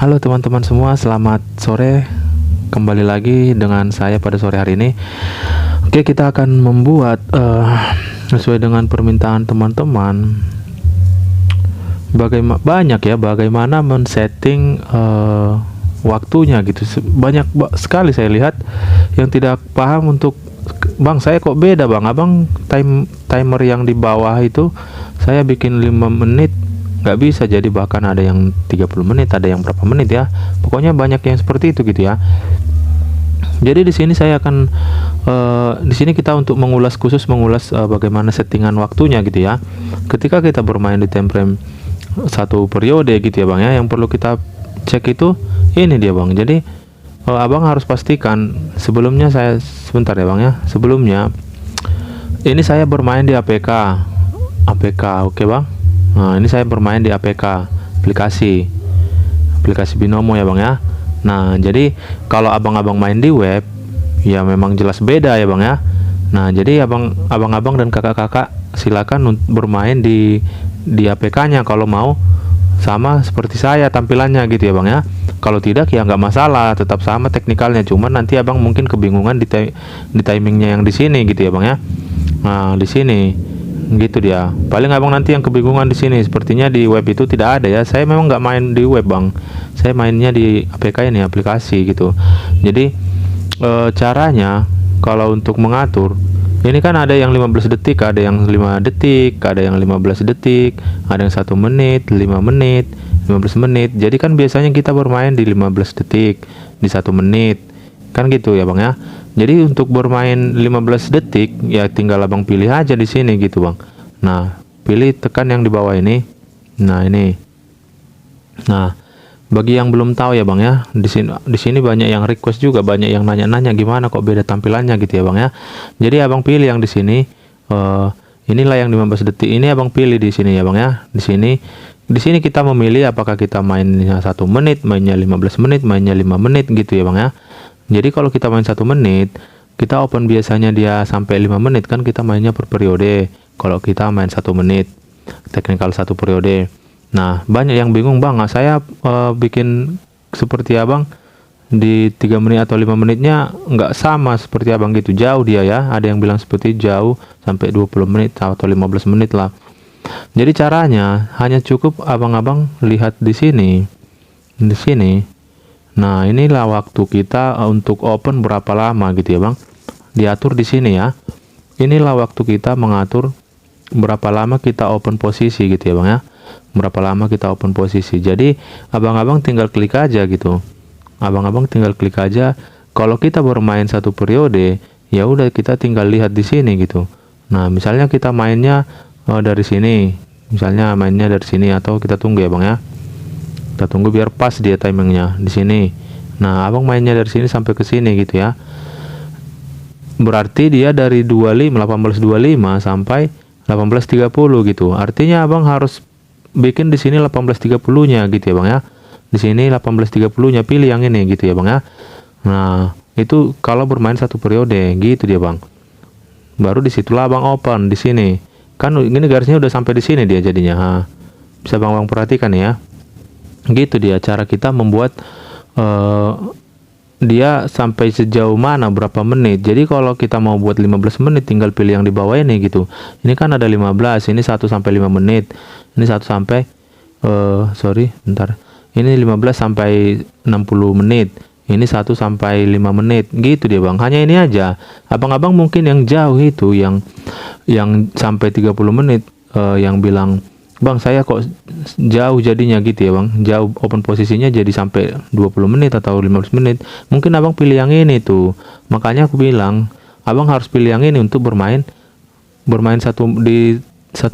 Halo teman-teman semua, selamat sore. Kembali lagi dengan saya pada sore hari ini. Oke, kita akan membuat sesuai dengan permintaan teman-teman. Bagaimana men-setting waktunya gitu. Banyak sekali saya lihat yang tidak paham untuk, Bang, saya kok beda, Bang. Abang timer yang di bawah itu saya bikin 5 menit nggak bisa, jadi bahkan ada yang 30 menit, ada yang berapa menit ya, pokoknya banyak yang seperti itu gitu ya. Jadi di sini saya akan di sini kita untuk mengulas bagaimana settingan waktunya gitu ya. Ketika kita bermain di time frame satu periode gitu ya, Bang ya, yang perlu kita cek itu ini dia, Bang. Jadi Abang harus pastikan sebelumnya, sebentar ya, Bang ya, sebelumnya ini saya bermain di APK, oke, Bang. Nah, ini saya bermain di APK, aplikasi Binomo ya, Bang ya. Nah, jadi kalau abang-abang main di web, ya memang jelas beda ya, Bang ya. Nah, jadi abang-abang dan kakak-kakak silakan bermain di APK-nya kalau mau sama seperti saya tampilannya gitu ya, Bang ya. Kalau tidak ya nggak masalah, tetap sama teknikalnya. Cuman nanti abang mungkin kebingungan di timingnya yang di sini gitu ya, Bang ya. Nah, di sini gitu dia, paling abang nanti yang kebingungan di sini. Sepertinya di web itu tidak ada ya, saya memang nggak main di web, Bang, saya mainnya di APK ini, aplikasi gitu. Jadi caranya kalau untuk mengatur ini kan ada yang 15 detik, ada yang 5 detik, ada yang 15 detik, ada yang 1 menit, 5 menit, 15 menit. Jadi kan biasanya kita bermain di 15 detik, di 1 menit kan gitu ya, Bang ya. Jadi untuk bermain 15 detik ya tinggal abang pilih aja di sini gitu, Bang. Nah, pilih tekan yang di bawah ini. Nah, ini. Nah, bagi yang belum tahu ya, Bang ya, di sini banyak yang request juga, banyak yang nanya-nanya gimana kok beda tampilannya gitu ya, Bang ya. Jadi abang pilih yang di sini. Inilah yang 15 detik. Ini abang pilih di sini ya, Bang ya. Di sini kita memilih apakah kita mainnya 1 menit, mainnya 15 menit, mainnya 5 menit gitu ya, Bang ya. Jadi kalau kita main 1 menit, kita open biasanya dia sampai 5 menit kan, kita mainnya per periode. Kalau kita main 1 menit, teknikal 1 periode. Nah, banyak yang bingung, Bang. Nah, saya bikin seperti abang di 3 menit atau 5 menitnya nggak sama seperti abang gitu, jauh dia ya. Ada yang bilang seperti jauh sampai 20 menit atau 15 menit lah. Jadi caranya hanya cukup abang-abang lihat di sini. Nah, inilah waktu kita untuk open berapa lama gitu ya, Bang. Diatur di sini ya. Inilah waktu kita mengatur berapa lama kita open posisi gitu ya, Bang ya. Berapa lama kita open posisi. Jadi abang-abang tinggal klik aja gitu. Abang-abang tinggal klik aja. Kalau kita bermain 1 periode, ya udah kita tinggal lihat di sini gitu. Nah, misalnya kita mainnya dari sini. Misalnya mainnya dari sini, atau kita tunggu ya, Bang ya. Kita tunggu biar pas dia timingnya di sini. Nah, abang mainnya dari sini sampai ke sini gitu ya. Berarti dia dari 18.25 sampai 18.30 gitu. Artinya abang harus bikin di sini 18.30-nya gitu ya, Bang ya. Di sini 18.30-nya pilih yang ini gitu ya, Bang ya. Nah, itu kalau bermain 1 periode gitu dia, Bang. Baru disitulah abang open di sini. Kan ini garisnya udah sampai di sini dia jadinya. Nah, bisa bang perhatikan ya. Gitu dia cara kita membuat dia sampai sejauh mana, berapa menit. Jadi kalau kita mau buat 15 menit tinggal pilih yang di bawah ini gitu. Ini kan ada 15, ini 1 sampai 5 menit. Ini 1 sampai Ini 15 sampai 60 menit. Ini 1 sampai 5 menit. Gitu dia, Bang. Hanya ini aja. Abang-abang mungkin yang jauh itu yang sampai 30 menit yang bilang, Bang, saya kok jauh jadinya gitu ya, Bang. Jauh open posisinya jadi sampai 20 menit atau 15 menit. Mungkin abang pilih yang ini tuh. Makanya aku bilang, abang harus pilih yang ini untuk bermain 1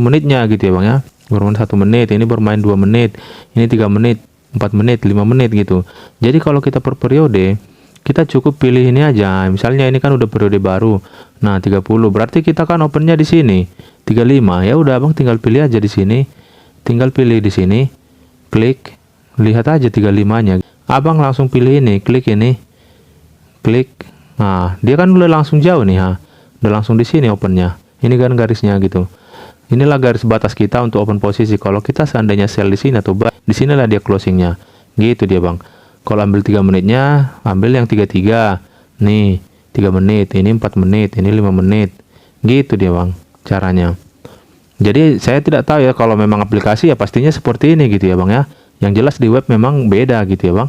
menitnya gitu ya, Bang ya. Bermain 1 menit, ini bermain 2 menit, ini 3 menit, 4 menit, 5 menit gitu. Jadi kalau kita per periode, kita cukup pilih ini aja. Misalnya ini kan udah periode baru. Nah, 30. Berarti kita kan opennya di sini 35. Ya udah, abang tinggal pilih aja di sini. Tinggal pilih di sini. Klik, lihat aja 35-nya. Abang langsung pilih ini, klik ini. Klik. Nah, dia kan udah langsung jauh nih, ha. Udah langsung di sini opennya. Ini kan garisnya gitu. Inilah garis batas kita untuk open posisi. Kalau kita seandainya sell di sini atau buy, di sinilah dia closingnya. gitu dia bang. Kalau ambil 3 menitnya, ambil yang 33 nih, 3 menit, ini 4 menit, ini 5 menit, gitu dia bang caranya. Jadi saya tidak tahu ya, kalau memang aplikasi ya pastinya seperti ini gitu ya bang ya. Yang jelas di web memang beda gitu ya bang.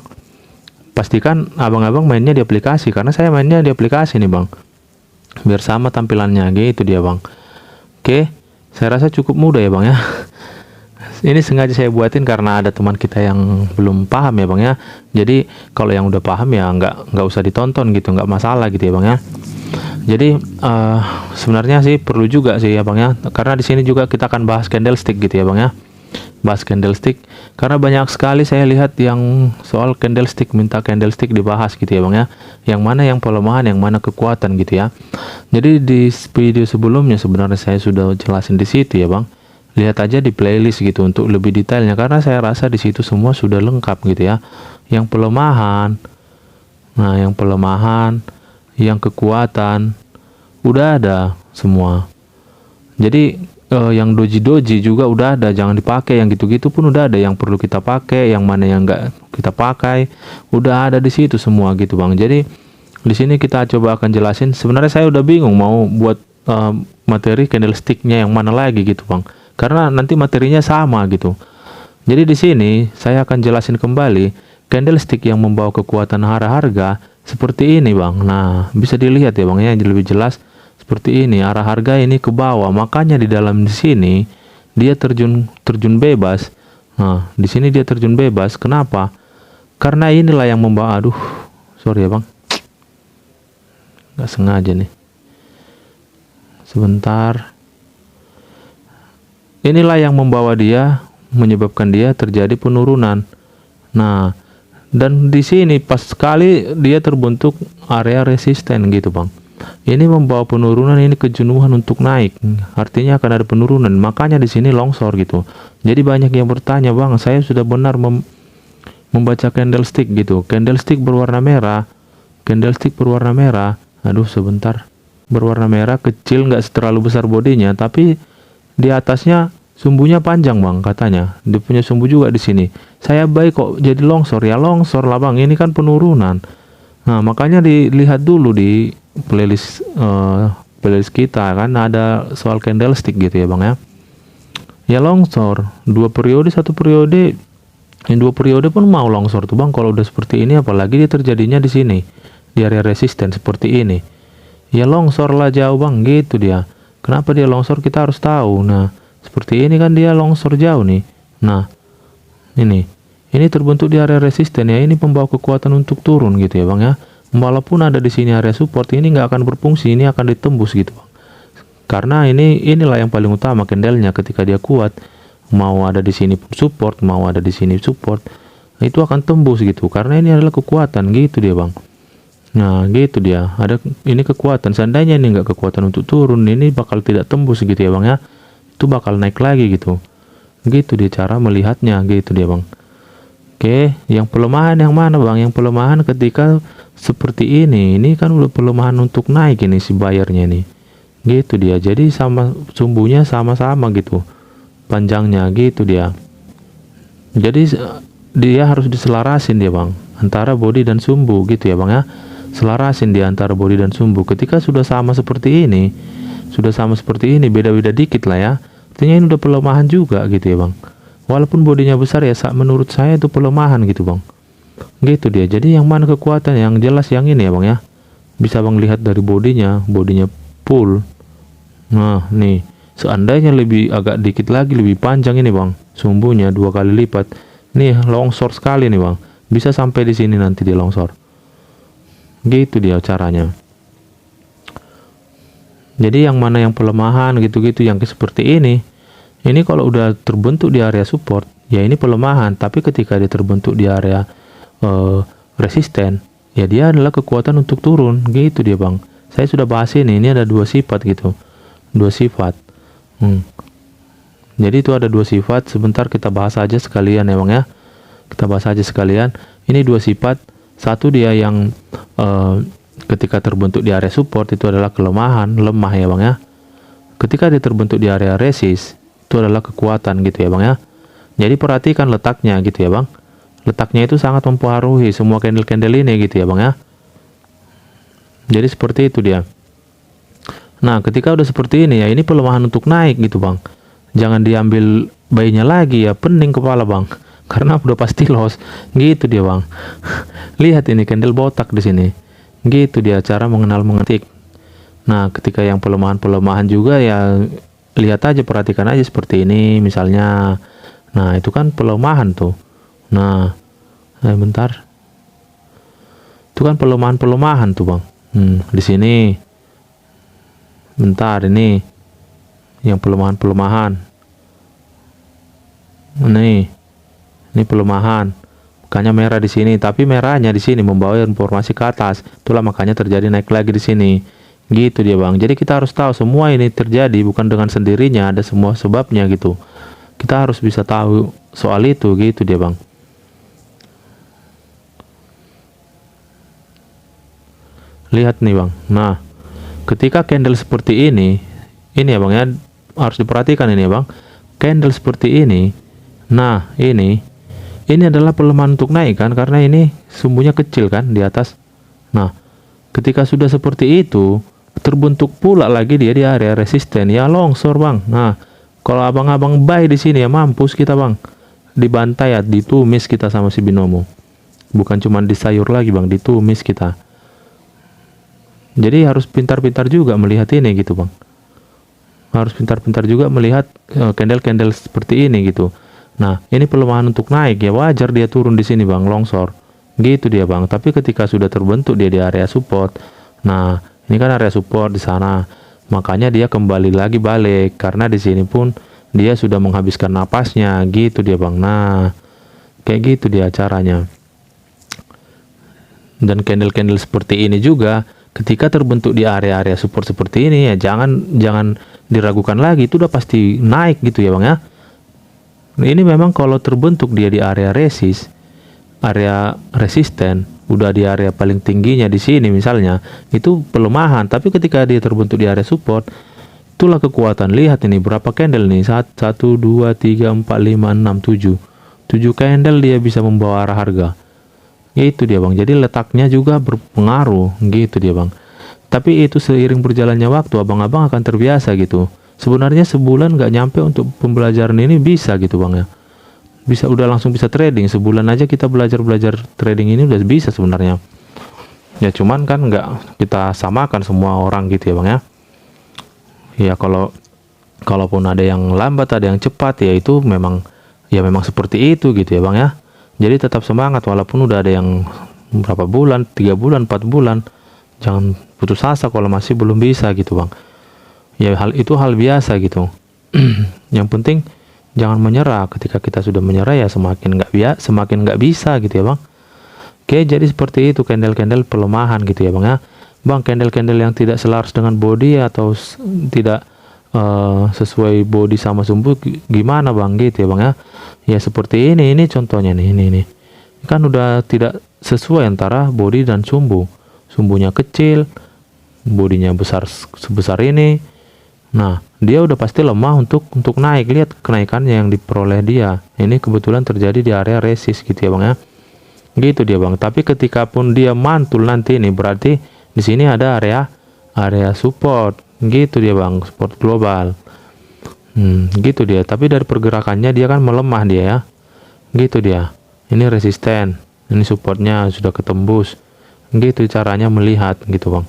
Pastikan abang-abang mainnya di aplikasi, karena saya mainnya di aplikasi nih bang, biar sama tampilannya gitu dia bang. Oke, saya rasa cukup mudah ya bang ya. Ini sengaja saya buatin karena ada teman kita yang belum paham ya bang ya. Jadi kalau yang udah paham ya nggak usah ditonton gitu, nggak masalah gitu ya bang ya. Jadi sebenarnya sih perlu juga sih ya bang ya, karena di sini juga kita akan bahas candlestick gitu ya bang ya. Bahas candlestick karena banyak sekali saya lihat yang soal candlestick, minta candlestick dibahas gitu ya bang ya. Yang mana yang pelemahan, yang mana kekuatan gitu ya. Jadi di video sebelumnya sebenarnya saya sudah jelasin di situ ya bang. Lihat aja di playlist gitu untuk lebih detailnya, karena saya rasa di situ semua sudah lengkap gitu ya. Yang pelemahan, nah yang pelemahan, yang kekuatan udah ada semua. Jadi yang doji juga udah ada, jangan dipakai. Yang gitu-gitu pun udah ada, yang perlu kita pakai, yang mana yang enggak kita pakai udah ada di situ semua gitu bang. Jadi di sini kita coba akan jelasin. Sebenarnya saya udah bingung mau buat materi candlesticknya yang mana lagi gitu bang, karena nanti materinya sama gitu. Jadi di sini saya akan jelasin kembali candlestick yang membawa kekuatan harga seperti ini bang. Nah bisa dilihat ya bang ya, lebih jelas seperti ini. Arah harga ini ke bawah, makanya di dalam sini dia terjun bebas. Nah di sini dia terjun bebas. Kenapa? Karena inilah yang membawa. Aduh sorry ya bang, nggak sengaja nih, sebentar. Inilah yang membawa dia, menyebabkan dia terjadi penurunan. Nah, dan di sini pas sekali dia terbentuk area resisten gitu bang. Ini membawa penurunan, ini kejenuhan untuk naik. Artinya akan ada penurunan. Makanya di sini longsor gitu. Jadi banyak yang bertanya, bang, saya sudah benar membaca candlestick gitu. Candlestick berwarna merah. Candlestick berwarna merah. Aduh sebentar. Berwarna merah, kecil, nggak terlalu besar bodinya, tapi di atasnya sumbunya panjang bang katanya. Dia punya sumbu juga di sini. Saya baik kok jadi longsor, ya longsor lah bang. Ini kan penurunan. Nah makanya dilihat dulu di playlist kita kan ada soal candlestick gitu ya bang ya. Ya longsor 2 periode, 1 periode, yang 2 periode pun mau longsor tuh bang. Kalau udah seperti ini, apalagi dia terjadinya di sini di area resisten seperti ini. Ya longsor lah jauh bang gitu dia. Kenapa dia longsor kita harus tahu. Nah seperti ini kan dia longsor jauh nih. Nah ini terbentuk di area resisten ya. Ini pembawa kekuatan untuk turun gitu ya bang ya. Walaupun ada di sini area support, ini nggak akan berfungsi, ini akan ditembus gitu bang. Karena inilah yang paling utama candlenya. Ketika dia kuat, mau ada di sini support, mau ada di sini support, itu akan tembus gitu. Karena ini adalah kekuatan gitu dia bang. Nah gitu dia, ada ini kekuatan. Seandainya ini nggak kekuatan untuk turun, ini bakal tidak tembus gitu ya bang ya. Itu bakal naik lagi gitu. Gitu dia cara melihatnya gitu dia bang. Oke, yang pelemahan yang mana bang? Yang pelemahan ketika seperti ini kan udah pelemahan untuk naik ini si bayarnya nih. Gitu dia. Jadi sama sumbunya sama-sama gitu. Panjangnya gitu dia. Jadi dia harus diselarasin dia bang, antara body dan sumbu gitu ya bang ya. Selarasin di antara body dan sumbu. Ketika sudah sama seperti ini, beda-beda dikit lah ya, artinya ini udah pelemahan juga gitu ya bang. Walaupun bodinya besar ya, menurut saya itu pelemahan gitu bang. Gitu dia. Jadi yang mana kekuatan? Yang jelas yang ini ya bang ya. Bisa bang lihat dari bodinya full. Nah nih, seandainya agak dikit lagi lebih panjang ini bang, sumbunya 2 kali lipat. Nih longsor sekali nih bang. Bisa sampai di sini nanti dia longsor. Gitu dia caranya. Jadi yang mana yang pelemahan gitu-gitu, yang seperti ini kalau udah terbentuk di area support, ya ini pelemahan. Tapi ketika dia terbentuk di area resisten, ya dia adalah kekuatan untuk turun. Gitu dia bang. Saya sudah bahas ini ada 2 sifat gitu. 2 sifat. Jadi itu ada 2 sifat. Sebentar kita bahas aja sekalian ya bang ya. Kita bahas aja sekalian. Ini 2 sifat. Satu dia yang ketika terbentuk di area support itu adalah kelemahan, lemah ya bang ya. Ketika dia terbentuk di area resist itu adalah kekuatan gitu ya bang ya. Jadi perhatikan letaknya gitu ya bang. letaknya itu sangat mempengaruhi semua candle-candle ini gitu ya bang ya. Jadi seperti itu dia. Nah ketika udah seperti ini ya, ini pelemahan untuk naik gitu bang. Jangan diambil bayinya lagi ya, pening kepala bang, karena udah pasti loss gitu dia bang. Lihat ini candle botak di sini, gitu dia cara mengenal mengetik. Nah ketika yang pelemahan juga ya, lihat aja, perhatikan aja seperti ini misalnya. Nah itu kan pelemahan tuh. Nah bentar, itu kan pelemahan tuh bang. Di sini bentar, ini yang pelemahan ini pelemahan, makanya merah di sini, tapi merahnya di sini membawa informasi ke atas, itulah makanya terjadi naik lagi di sini gitu dia bang. Jadi kita harus tahu semua ini terjadi bukan dengan sendirinya, ada semua sebabnya gitu, kita harus bisa tahu soal itu gitu dia bang. Lihat nih bang, nah ketika candle seperti ini ya bang ya, harus diperhatikan ini ya bang, candle seperti ini. Nah ini adalah pelemahan untuk naik kan, karena ini sumbunya kecil kan di atas. Nah ketika sudah seperti itu, terbentuk pula lagi dia di area resisten ya, longsor bang. Nah kalau abang-abang buy di sini ya, mampus kita bang, dibantai ya, ditumis kita sama si binomo, bukan cuma disayur lagi bang, ditumis kita. Jadi harus pintar-pintar juga melihat ini gitu bang, harus pintar-pintar juga melihat candle-candle seperti ini gitu. Nah ini pelemahan untuk naik ya, wajar dia turun di sini bang, longsor gitu dia bang. Tapi ketika sudah terbentuk dia di area support, nah ini kan area support di sana, makanya dia kembali lagi balik, karena di sini pun dia sudah menghabiskan napasnya gitu dia bang. Nah kayak gitu dia caranya. Dan candle-candle seperti ini juga ketika terbentuk di area-area support seperti ini ya, jangan diragukan lagi, itu udah pasti naik gitu ya bang ya. Ini memang kalau terbentuk dia di area area resisten, udah di area paling tingginya di sini misalnya, itu pelemahan. Tapi ketika dia terbentuk di area support, itulah kekuatan. Lihat ini berapa candle nih, 1, 2, 3, 4, 5, 6, 7 candle dia bisa membawa arah harga. Itu dia bang, jadi letaknya juga berpengaruh gitu dia bang. Tapi itu seiring berjalannya waktu, abang-abang akan terbiasa gitu. Sebenarnya sebulan nggak nyampe untuk pembelajaran ini bisa gitu bang ya, bisa udah langsung bisa trading. Sebulan aja kita belajar trading ini udah bisa sebenarnya ya, cuman kan nggak kita samakan semua orang gitu ya bang ya. Ya kalaupun ada yang lambat ada yang cepat ya, itu memang seperti itu gitu ya bang ya. Jadi tetap semangat walaupun udah ada yang berapa bulan, 3 bulan, 4 bulan. Jangan putus asa kalau masih belum bisa gitu bang. Ya itu hal biasa gitu. Yang penting jangan menyerah. Ketika kita sudah menyerah ya semakin nggak bisa gitu ya bang. Oke, jadi seperti itu candle-candle pelemahan gitu ya bang ya. Bang, candle-candle yang tidak selaras dengan body atau tidak sesuai body sama sumbu gimana bang gitu ya bang ya. Ya seperti ini contohnya nih, ini kan udah tidak sesuai antara body dan sumbu. Sumbunya kecil, bodinya besar sebesar ini. Nah dia udah pasti lemah untuk naik. Lihat kenaikannya yang diperoleh dia, ini kebetulan terjadi di area resist gitu ya bang ya, gitu dia bang. Tapi ketika pun dia mantul nanti ini, berarti di sini ada area support gitu dia bang, support global. Gitu dia. Tapi dari pergerakannya dia kan melemah dia ya, gitu dia. Ini resisten, ini supportnya sudah ketembus, gitu caranya melihat gitu bang.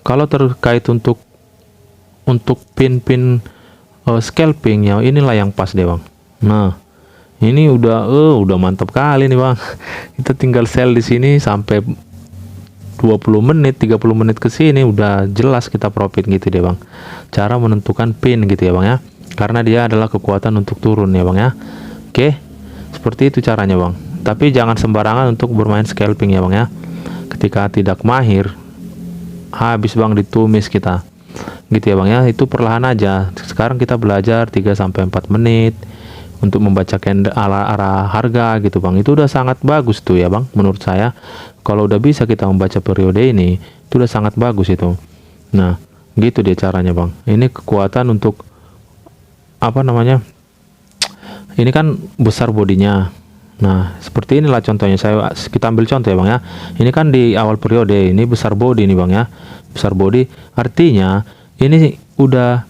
Kalau terkait untuk pin scalping ya, inilah yang pas deh bang. Nah ini udah mantap kali nih bang. Kita tinggal sell di sini sampai 20 menit, 30 menit ke sini udah jelas kita profit gitu deh bang. Cara menentukan pin gitu ya bang ya, karena dia adalah kekuatan untuk turun ya bang ya. Oke, seperti itu caranya bang. Tapi jangan sembarangan untuk bermain scalping ya bang ya. Ketika tidak mahir, habis bang, ditumis kita gitu ya bang ya. Itu perlahan aja. Sekarang kita belajar 3-4 menit untuk membaca candle arah harga gitu bang. Itu udah sangat bagus tuh ya bang, menurut saya. Kalau udah bisa kita membaca periode ini, itu udah sangat bagus itu. Nah gitu dia caranya bang. Ini kekuatan untuk apa namanya ini kan besar bodinya. Nah, seperti inilah contohnya. Kita ambil contoh ya Bang ya. Ini kan di awal periode, ini besar body nih Bang ya. Besar body artinya ini udah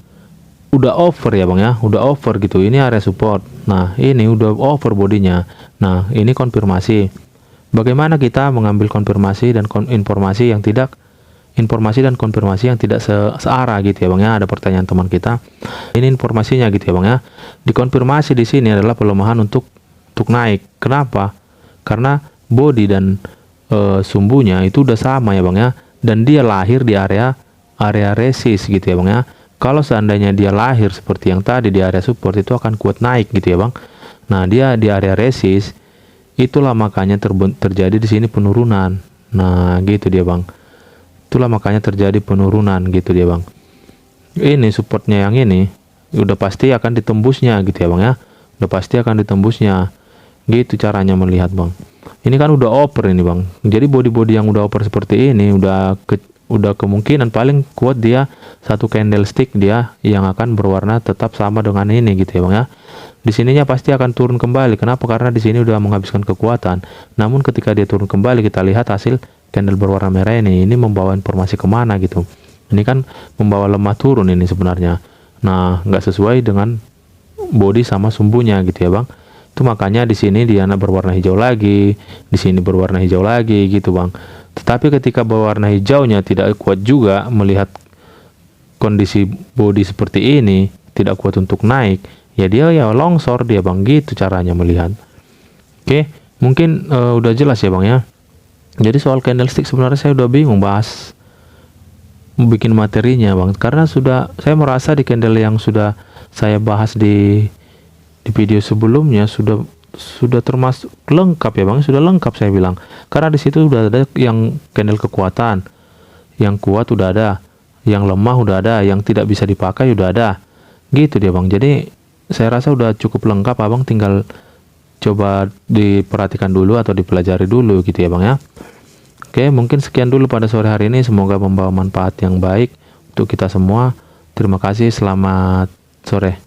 over ya Bang ya. Udah over gitu. Ini area support. Nah, ini udah over bodinya. Nah, ini konfirmasi. Bagaimana kita mengambil konfirmasi dan informasi dan konfirmasi yang tidak searah gitu ya Bang ya. Ada pertanyaan teman kita. Ini informasinya gitu ya Bang ya. Dikonfirmasi di sini adalah pelemahan untuk naik. Kenapa? Karena body dan sumbunya itu udah sama ya Bang ya. Dan dia lahir di area resist gitu ya Bang ya. Kalau seandainya dia lahir seperti yang tadi di area support, itu akan kuat naik gitu ya Bang. Nah, dia di area resist, itulah makanya terjadi di sini penurunan. Nah, gitu dia Bang. Itulah makanya terjadi penurunan gitu dia Bang. Ini supportnya yang ini udah pasti akan ditembusnya gitu ya Bang ya. Udah pasti akan ditembusnya. Gitu caranya melihat Bang. Ini kan udah over ini Bang. Jadi body-body yang udah over seperti ini udah kemungkinan paling kuat dia satu candlestick dia yang akan berwarna tetap sama dengan ini gitu ya Bang ya. Di sininya pasti akan turun kembali. Kenapa? Karena di sini udah menghabiskan kekuatan. Namun ketika dia turun kembali, kita lihat hasil candle berwarna merah ini membawa informasi kemana gitu. Ini kan membawa lemah turun ini sebenarnya. Nah, nggak sesuai dengan body sama sumbunya gitu ya Bang. Itu makanya di sini dia berwarna hijau lagi, di sini berwarna hijau lagi gitu Bang. Tetapi ketika berwarna hijaunya tidak kuat juga melihat kondisi body seperti ini, tidak kuat untuk naik, ya dia ya longsor dia Bang, gitu caranya melihat. Oke, mungkin udah jelas ya Bang ya. Jadi soal candlestick sebenarnya saya udah bingung bahas bikin materinya Bang, karena saya merasa di candle yang sudah saya bahas di video sebelumnya sudah termasuk lengkap ya Bang, sudah lengkap saya bilang. Karena di situ udah ada yang candle kekuatan, yang kuat udah ada, yang lemah udah ada, yang tidak bisa dipakai udah ada. Gitu dia Bang. Jadi saya rasa udah cukup lengkap Abang, tinggal coba diperhatikan dulu atau dipelajari dulu gitu ya Bang ya. Oke, mungkin sekian dulu pada sore hari ini, semoga membawa manfaat yang baik untuk kita semua. Terima kasih, selamat sore.